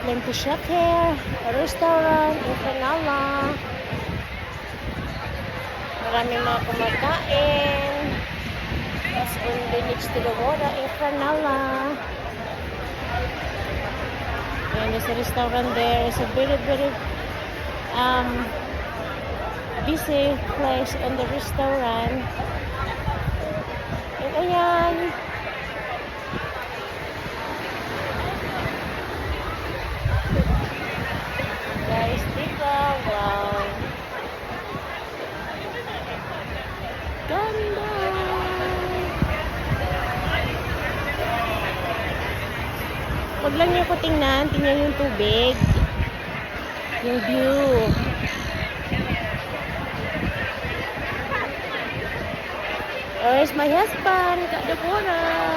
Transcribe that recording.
Lentisha Care, a restaurant in Canala. Maraming mga kumakain. As on the next to the water in Canala. And there's a restaurant there. It's a very, very busy place on the restaurant. And ayan. Guys, diba? Wow. Ganda. Huwag lang niyo ko tingnan yung tubig. Yung view. Where's my husband? Got the water.